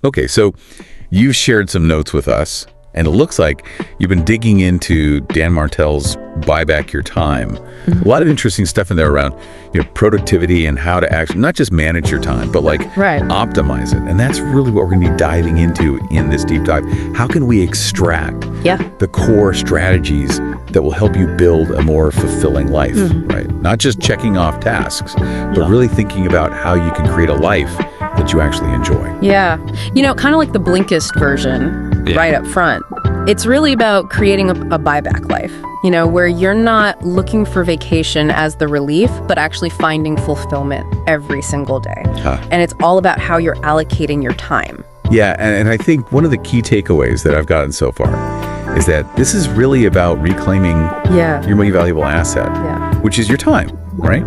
Okay, so you've shared some notes with us, and it looks like you've been digging into Dan Martell's Buy Back Your Time. A lot of interesting stuff in there around productivity and how to actually not just manage your time, but optimize it. And that's really what we're going to be diving into in this deep dive. How can we extract the core strategies that will help you build a more fulfilling life, right? Not just checking off tasks, but really thinking about how you can create a life that you actually enjoy. Yeah. Kind of like the Blinkist version right up front. It's really about creating a buyback life, where you're not looking for vacation as the relief, but actually finding fulfillment every single day. And it's all about how you're allocating your time. Yeah, and I think one of the key takeaways that I've gotten so far is that this is really about reclaiming your most valuable asset, which is your time, right?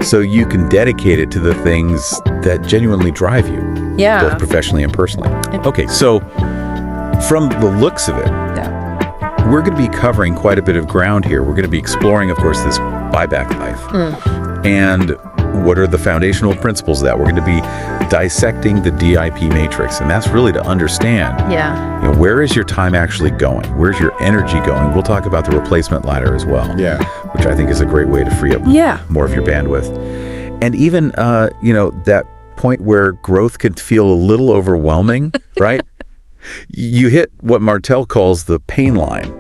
So you can dedicate it to the things that genuinely drive you, both professionally and personally. Okay, so from the looks of it, we're going to be covering quite a bit of ground here. We're going to be exploring, of course, this buyback life. And what are the foundational principles of that? We're going to be dissecting the DIP matrix, and that's really to understand where is your time actually going? Where's your energy going? We'll talk about the replacement ladder as well, which I think is a great way to free up more of your bandwidth. And even, that point where growth can feel a little overwhelming, right? You hit what Martell calls the pain line.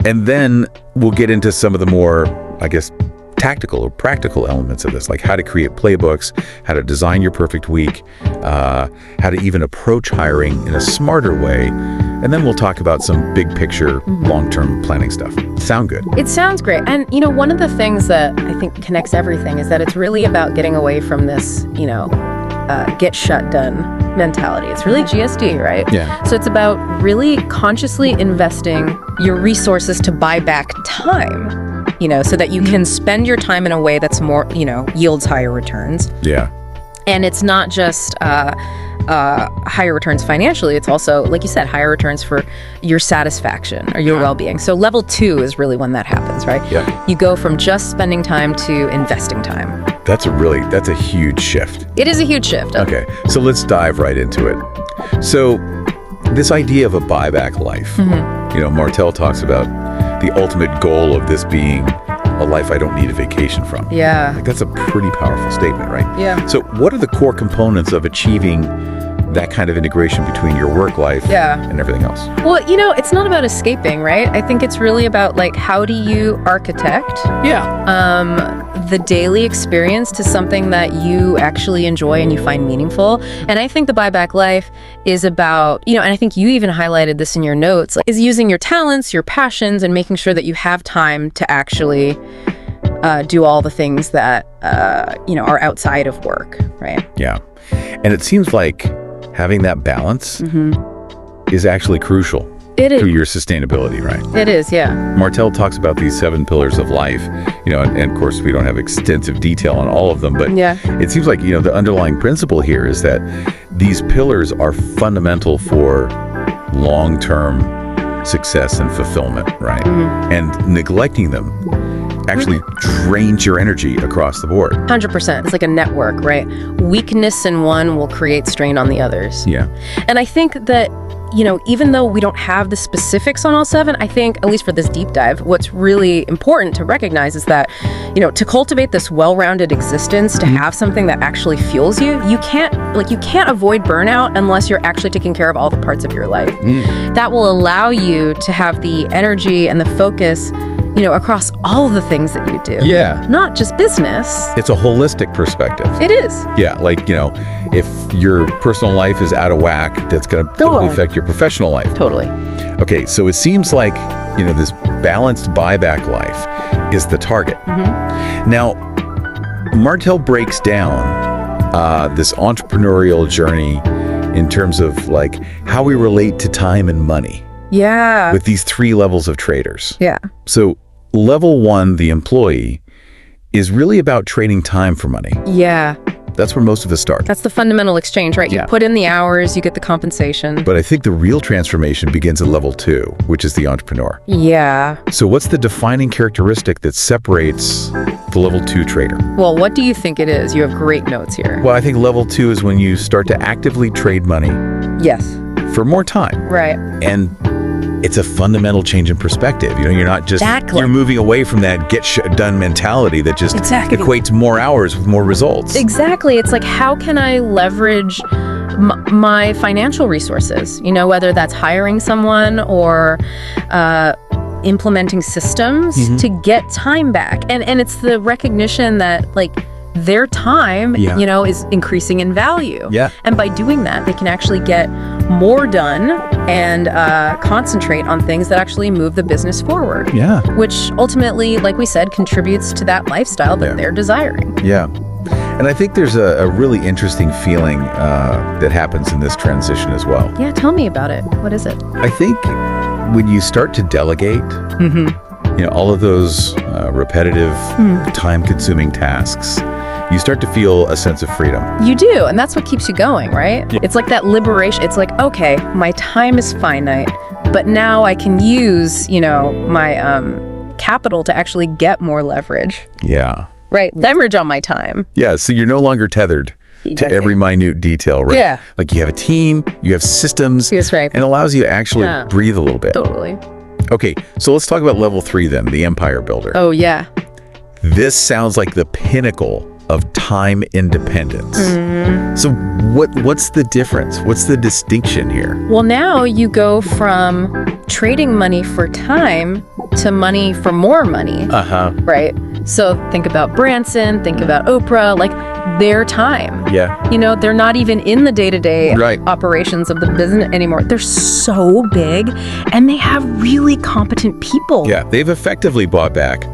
And then we'll get into some of the more, I guess, tactical or practical elements of this, like how to create playbooks, how to design your perfect week, how to even approach hiring in a smarter way. And then we'll talk about some big picture, long-term planning stuff. Sound good? It sounds great. And, one of the things that I think connects everything is that it's really about getting away from this, get shut done mentality. It's really GSD, right? Yeah. So it's about really consciously investing your resources to buy back time, so that you can spend your time in a way that's more, yields higher returns. Yeah. And it's not just higher returns financially. It's also, like you said, higher returns for your satisfaction or your well-being. So level 2 is really when that happens, right? Yeah. You go from just spending time to investing time. That's a huge shift. It is a huge shift. Okay, so let's dive right into it. So this idea of a buyback life, Martell talks about the ultimate goal of this being a life I don't need a vacation from. Yeah. Like, that's a pretty powerful statement, right? Yeah. So what are the core components of achieving that kind of integration between your work life and everything else? Well, it's not about escaping, right? I think it's really about, how do you architect the daily experience to something that you actually enjoy and you find meaningful. And I think the buyback life is about, and I think you even highlighted this in your notes, is using your talents, your passions, and making sure that you have time to actually do all the things that, are outside of work, right? Yeah. And it seems like having that balance is actually crucial to your sustainability, right? It is, yeah. Martell talks about these 7 pillars of life, and of course we don't have extensive detail on all of them, but it seems like, the underlying principle here is that these pillars are fundamental for long-term success and fulfillment, right? And neglecting them actually drains your energy across the board. 100%. It's like a network, right? Weakness in one will create strain on the others. Yeah. And I think that, even though we don't have the specifics on all 7, I think, at least for this deep dive, what's really important to recognize is that, to cultivate this well-rounded existence, to have something that actually fuels you, you can't avoid burnout unless you're actually taking care of all the parts of your life. That will allow you to have the energy and the focus across all the things that you do. Yeah. Not just business. It's a holistic perspective. It is. Yeah, if your personal life is out of whack, that's going to affect your professional life. Totally. Okay, so it seems like, this balanced buyback life is the target. Now, Martell breaks down this entrepreneurial journey in terms of how we relate to time and money. Yeah. With these 3 levels of traders. Yeah. So level 1, the employee, is really about trading time for money. Yeah. That's where most of us start. That's the fundamental exchange, right? You put in the hours, you get the compensation. But I think the real transformation begins at level 2, which is the entrepreneur. Yeah. So what's the defining characteristic that separates the level 2 trader? Well, what do you think it is? You have great notes here. Well, I think level 2 is when you start to actively trade money. Yes. For more time. Right. And it's a fundamental change in perspective. You know, you're not just, you're moving away from that get-done mentality that just equates more hours with more results. Exactly. It's like, how can I leverage my financial resources? You know, whether that's hiring someone or implementing systems to get time back. And it's the recognition that, like, their time, you know, is increasing in value. Yeah. And by doing that, they can actually get more done and concentrate on things that actually move the business forward. Yeah. Which ultimately, like we said, contributes to that lifestyle that they're desiring. Yeah. And I think there's a really interesting feeling that happens in this transition as well. Yeah, tell me about it. What is it? I think when you start to delegate, you know, all of those repetitive, time-consuming tasks, you start to feel a sense of freedom. You do, and that's what keeps you going, right? Yeah. It's like that liberation. It's like, okay, my time is finite, but now I can use, you know, my capital to actually get more leverage. Yeah. Right, leverage on my time. Yeah, so you're no longer tethered to every minute detail, right? Yeah. Like you have a team, you have systems, That's right. and it allows you to actually breathe a little bit. Totally. Okay, so let's talk about level 3 then, the empire builder. Oh, yeah. This sounds like the pinnacle of time independence. So what's the difference? What's the distinction here? Well, now you go from trading money for time to money for more money. Right? So think about Branson, think about Oprah, like their time. Yeah. You know, they're not even in the day-to-day operations of the business anymore. They're so big and they have really competent people. Yeah, they've effectively bought back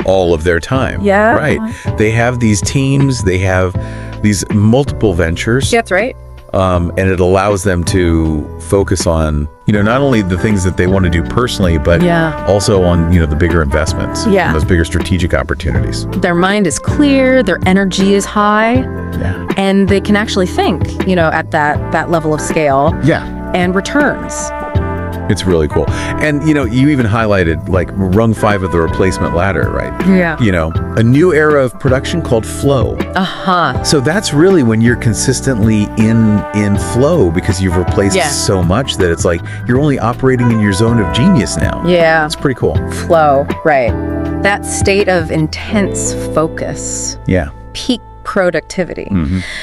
all of their time. Yeah. Right. They have these teams, they have these multiple ventures. That's right. And it allows them to focus on, you know, not only the things that they want to do personally, but also on, you know, the bigger investments, those bigger strategic opportunities. Their mind is clear, their energy is high, and they can actually think, you know, at that level of scale and returns. It's really cool. And, you know, you even highlighted like rung 5 of the replacement ladder, right? Yeah. You know, a new era of production called flow. So that's really when you're consistently in flow because you've replaced so much that it's like you're only operating in your zone of genius now. Yeah. It's pretty cool. Flow, right. That state of intense focus. Yeah. Peak productivity.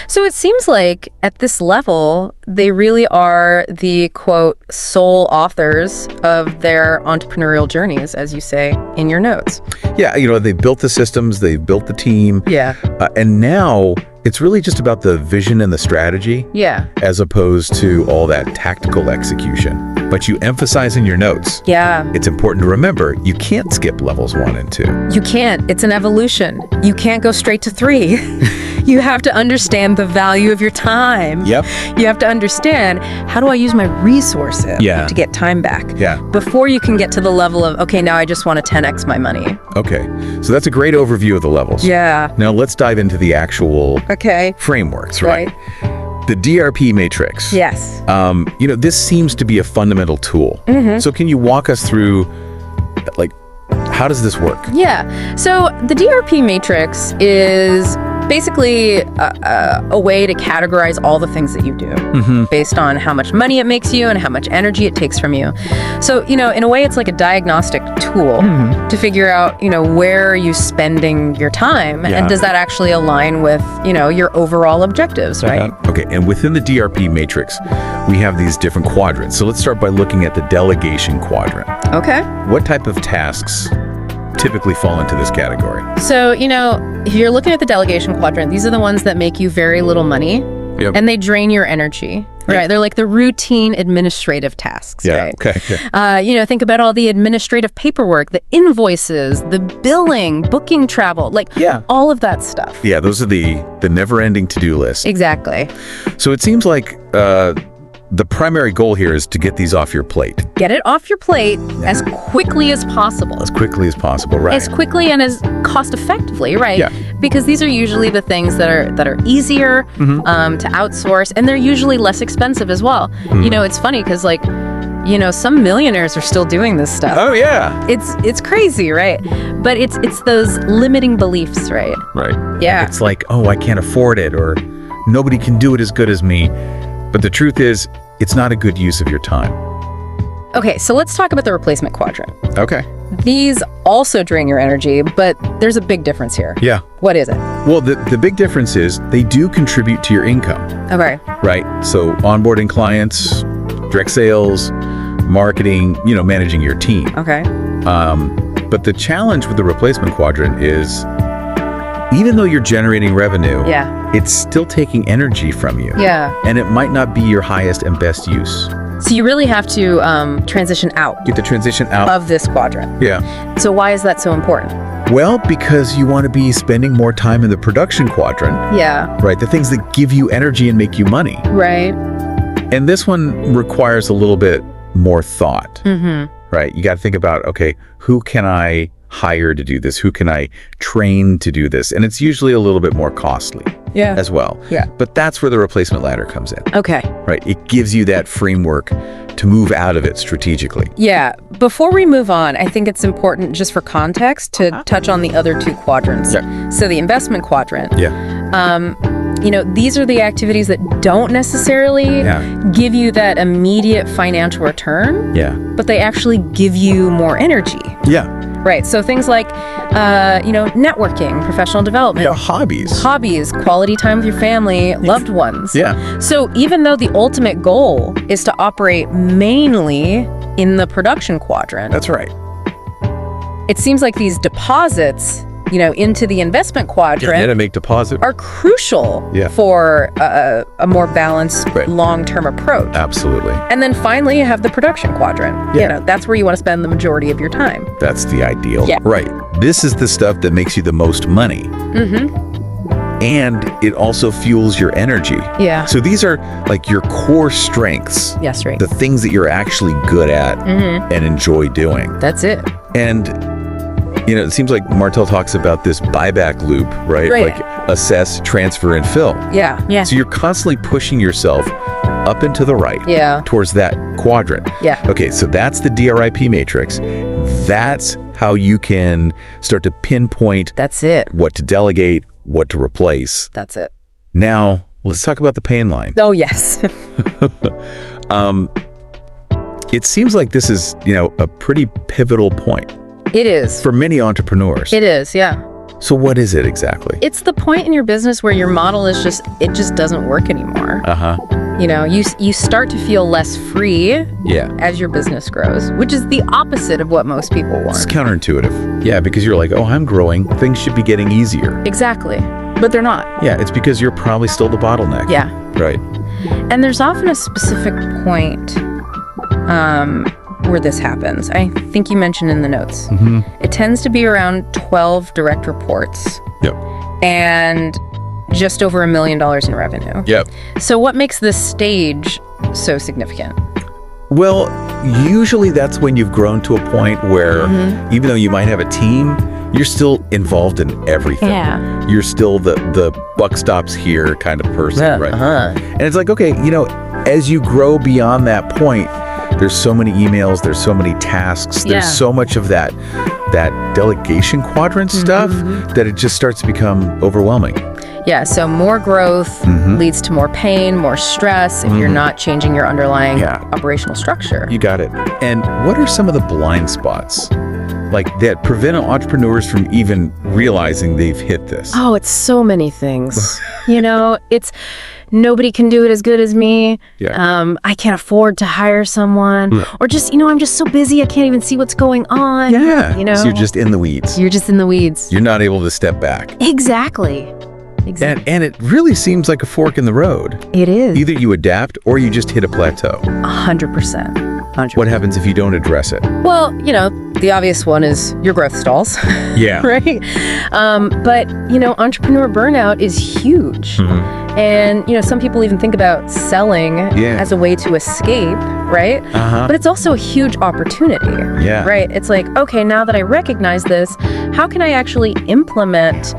So it seems like at this level, they really are the, quote, sole authors of their entrepreneurial journeys, as you say in your notes. Yeah, you know, they've built the systems, they've built the team. Yeah. And now it's really just about the vision and the strategy. Yeah. As opposed to all that tactical execution. But you emphasize in your notes. Yeah. It's important to remember, you can't skip levels 1 and 2. You can't. It's an evolution. You can't go straight to 3. You have to understand the value of your time. Yep. You have to understand, how do I use my resources to get time back? Yeah. Before you can get to the level of, okay, now I just want to 10x my money. Okay. So that's a great overview of the levels. Yeah. Now let's dive into the actual frameworks, right? The DRP matrix. Yes. You know, this seems to be a fundamental tool. So can you walk us through, like, how does this work? Yeah. So the DRP matrix is basically a way to categorize all the things that you do based on how much money it makes you and how much energy it takes from you. So, you know, in a way, it's like a diagnostic tool to figure out, you know, where are you spending your time and does that actually align with, you know, your overall objectives, right? Okay, and within the DRP matrix, we have these different quadrants. So let's start by looking at the delegation quadrant. Okay. What type of tasks typically fall into this category? So, you know, if you're looking at the delegation quadrant, these are the ones that make you very little money and they drain your energy. Right. They're like the routine administrative tasks. Right? Okay. You know, think about all the administrative paperwork, the invoices, the billing, booking travel, like all of that stuff. Yeah, those are the never-ending to-do list. Exactly. So it seems like the primary goal here is to get these off your plate. Get it off your plate as quickly as possible. As quickly as possible, right. As quickly and as cost effectively, right? Yeah. Because these are usually the things that are easier to outsource, and they're usually less expensive as well. You know, it's funny because some millionaires are still doing this stuff. Oh, yeah. It's crazy, right? But it's those limiting beliefs, right? Right. Yeah. It's like, oh, I can't afford it, or nobody can do it as good as me. But the truth is, it's not a good use of your time. Okay, so let's talk about the replacement quadrant. Okay. These also drain your energy, but there's a big difference here. Yeah. What is it? Well, the big difference is they do contribute to your income. Okay. Right. So onboarding clients, direct sales, marketing, managing your team. Okay. But the challenge with the replacement quadrant is, even though you're generating revenue, it's still taking energy from you. Yeah. And it might not be your highest and best use. So you really have to transition out. You have to transition out of this quadrant. Yeah. So why is that so important? Well, because you want to be spending more time in the production quadrant. Yeah. Right. The things that give you energy and make you money. Right. And this one requires a little bit more thought. Right. You got to think about, okay, who can I hire to do this? Who can I train to do this? And it's usually a little bit more costly as well. Yeah. But that's where the replacement ladder comes in. Okay. Right. It gives you that framework to move out of it strategically. Yeah. Before we move on, I think it's important, just for context, to touch on the other two quadrants. Yeah. So the investment quadrant. Yeah. These are the activities that don't necessarily give you that immediate financial return. Yeah. But they actually give you more energy. Yeah. Right. So things like, networking, professional development. Yeah, hobbies, quality time with your family, loved ones. Yeah. So even though the ultimate goal is to operate mainly in the production quadrant. That's right. It seems like these deposits, into the investment quadrant to make deposit are crucial for a more balanced long-term approach. Absolutely. And then finally, you have the production quadrant. Yeah. That's where you want to spend the majority of your time. That's the ideal. Yeah. Right. This is the stuff that makes you the most money. And it also fuels your energy. Yeah. So these are like your core strengths. Yes, right. The things that you're actually good at and enjoy doing. That's it. And it seems like Martell talks about this buyback loop, right? Like assess, transfer, and fill. Yeah. Yeah. So you're constantly pushing yourself up and to the right towards that quadrant. Yeah. Okay, so that's the DRIP matrix. That's how you can start to pinpoint That's it. what to delegate, what to replace. That's it. Now, let's talk about the pain line. Oh, yes. It seems like this is, a pretty pivotal point. It is. For many entrepreneurs. It is, yeah. So what is it exactly? It's the point in your business where your model is just doesn't work anymore. You start to feel less free as your business grows, which is the opposite of what most people want. It's counterintuitive. Yeah, because you're like, oh, I'm growing. Things should be getting easier. Exactly. But they're not. Yeah, it's because you're probably still the bottleneck. Yeah. Right. And there's often a specific point where this happens. I think you mentioned in the notes. It tends to be around 12 direct reports. Yep. And just over $1 million in revenue. Yep. So what makes this stage so significant? Well, usually that's when you've grown to a point where even though you might have a team, you're still involved in everything. Yeah. You're still the buck stops here kind of person, right? And it's like, okay, as you grow beyond that point, there's so many emails, there's so many tasks, there's so much of that delegation quadrant stuff that it just starts to become overwhelming. Yeah, so more growth leads to more pain, more stress if you're not changing your underlying operational structure. You got it. And what are some of the blind spots like that prevent entrepreneurs from even realizing they've hit this? Oh, it's so many things. It's nobody can do it as good as me. Yeah. I can't afford to hire someone. Or just, I'm just so busy I can't even see what's going on. Yeah. So you're just in the weeds. You're just in the weeds. You're not able to step back. Exactly. And it really seems like a fork in the road. It is. Either you adapt or you just hit a plateau. 100%. What happens if you don't address it? Well, the obvious one is your growth stalls. Yeah. Right? But, entrepreneur burnout is huge. And, some people even think about selling as a way to escape, right? But it's also a huge opportunity, right? It's like, okay, now that I recognize this, how can I actually implement,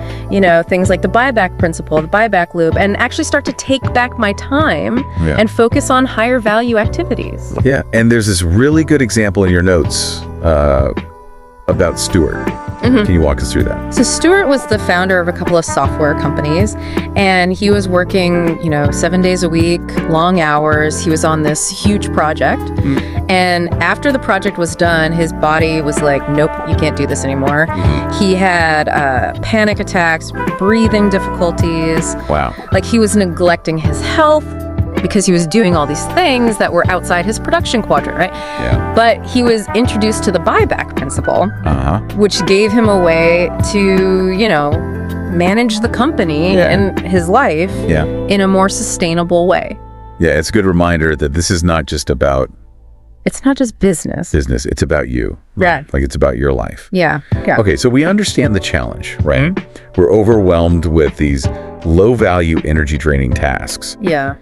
things like the buyback principle, the buyback loop, and actually start to take back my time and focus on higher value activities? Yeah, and there's this really good example in your notes about Stuart. Can you walk us through that? So Stuart was the founder of a couple of software companies, and he was working, 7 days a week, long hours. He was on this huge project. And after the project was done, his body was like, nope, you can't do this anymore. He had panic attacks, breathing difficulties. Wow. Like he was neglecting his health because he was doing all these things that were outside his production quadrant, right? Yeah. But he was introduced to the buyback principle, which gave him a way to, manage the company and his life in a more sustainable way. Yeah, it's a good reminder that this is not just about... It's not just business. It's about you. Yeah. Like it's about your life. Yeah. Okay, so we understand the challenge, right? We're overwhelmed with these low-value, energy-draining tasks. Yeah.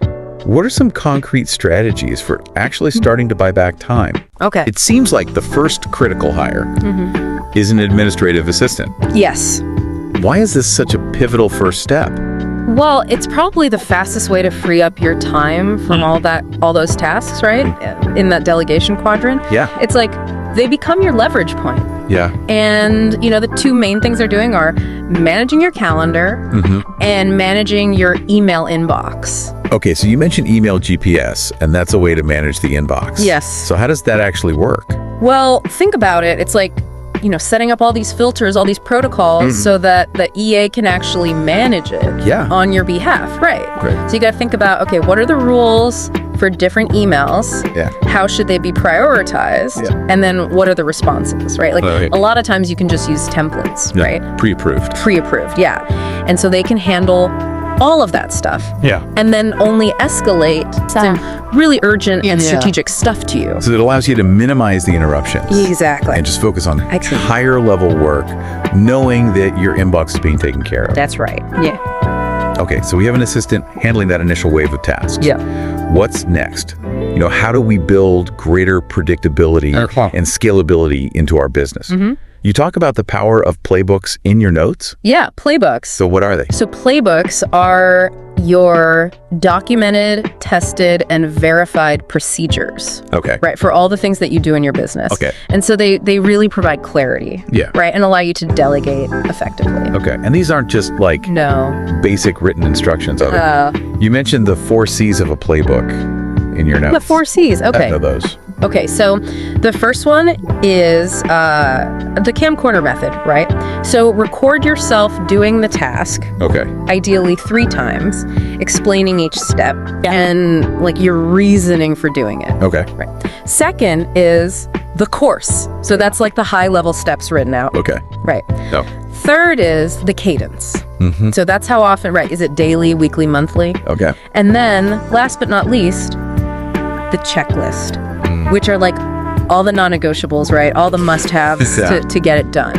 What are some concrete strategies for actually starting to buy back time? Okay. It seems like the first critical hire is an administrative assistant. Yes. Why is this such a pivotal first step? Well, it's probably the fastest way to free up your time from all those tasks, right? In that delegation quadrant. Yeah. It's like they become your leverage point. Yeah. And, the two main things they're doing are managing your calendar and managing your email inbox. Okay, so you mentioned email GPS, and that's a way to manage the inbox. Yes. So how does that actually work? Well, think about it. It's like, setting up all these filters, all these protocols so that the EA can actually manage it on your behalf. Right. Great. So you got to think about, okay, what are the rules for different emails? Yeah. How should they be prioritized? Yeah. And then what are the responses, right? Like a lot of times you can just use templates, right? Pre-approved. Pre-approved, yeah. And so they can handle all of that stuff. Yeah. And then only escalate some really urgent and strategic stuff to you. So it allows you to minimize the interruptions. Exactly. And just focus on higher level work, knowing that your inbox is being taken care of. That's right. Yeah. Okay, so we have an assistant handling that initial wave of tasks. Yeah. What's next? How do we build greater predictability and scalability into our business? You talk about the power of playbooks in your notes? Yeah, playbooks. So what are they? So playbooks are your documented, tested, and verified procedures. Okay. Right, for all the things that you do in your business. Okay. And so they really provide clarity. Yeah. Right, and allow you to delegate effectively. Okay, and these aren't just like basic written instructions, are they? You mentioned the 4 C's of a playbook in your notes. The 4 C's, okay. I know those. Okay, so the first one is the camcorder method, right? So record yourself doing the task. Okay. Ideally 3 times, explaining each step and like your reasoning for doing it. Okay. Right. Second is the course. So that's like the high level steps written out. Okay. Right. Oh. Third is the cadence. So that's how often, right? Is it daily, weekly, monthly? Okay. And then last but not least, the checklist, which are like all the non-negotiables, right? All the must-haves to get it done.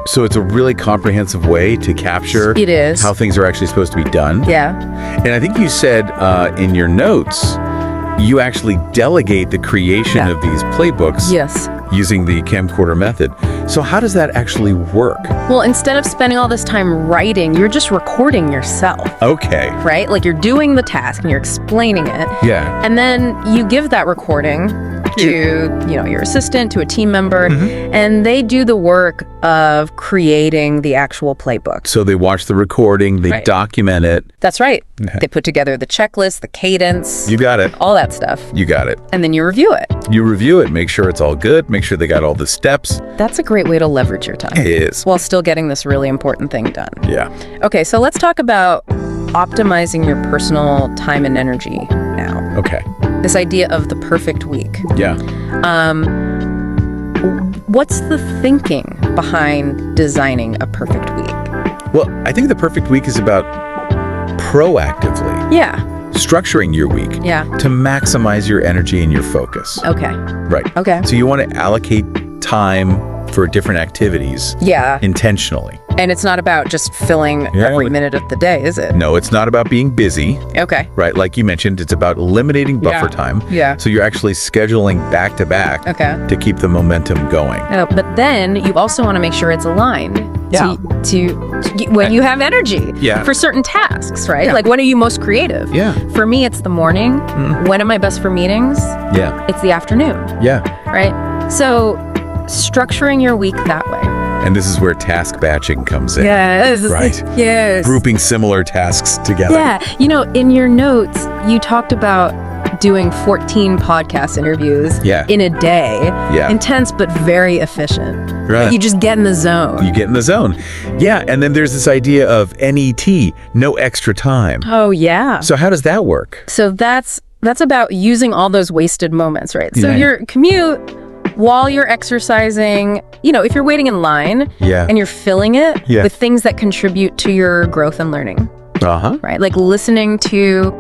So it's a really comprehensive way to capture how things are actually supposed to be done. Yeah. And I think you said in your notes, you actually delegate the creation of these playbooks using the camcorder method. So how does that actually work? Well, instead of spending all this time writing, you're just recording yourself. Okay. Right? Like you're doing the task and you're explaining it. Yeah. And then you give that recording to, your assistant, to a team member, and they do the work of creating the actual playbook. So they watch the recording, they document it. That's right. They put together the checklist, the cadence. You got it. All that stuff. You got it. And then you review it. You review it, make sure it's all good, make sure they got all the steps. That's a great way to leverage your time. It is. While still getting this really important thing done. Yeah. Okay, so let's talk about optimizing your personal time and energy now. Okay. This idea of the perfect week. Yeah. What's the thinking behind designing a perfect week? Well, I think the perfect week is about proactively structuring your week to maximize your energy and your focus. Okay. Right. Okay. So you want to allocate time for different activities intentionally. And it's not about just filling every minute of the day, is it? No, it's not about being busy. Okay. Right, like you mentioned, it's about eliminating buffer time. Yeah. So you're actually scheduling back to back to keep the momentum going. But then you also want to make sure it's aligned to when you have energy for certain tasks, right? Like, when are you most creative? For me, it's the morning. When am I best for meetings? It's the afternoon. Right? So structuring your week that way. And this is where task batching comes in. Right. Yes. Grouping similar tasks together. Yeah. You know, in your notes, you talked about doing 14 podcast interviews in a day. Intense, but very efficient. Right. You just get in the zone. You get in the zone. Yeah. And then there's this idea of NET, no extra time. Oh, yeah. So how does that work? So that's about using all those wasted moments, right? So your commute, while you're exercising, you know, if you're waiting in line and you're filling it with things that contribute to your growth and learning. Right? Like listening to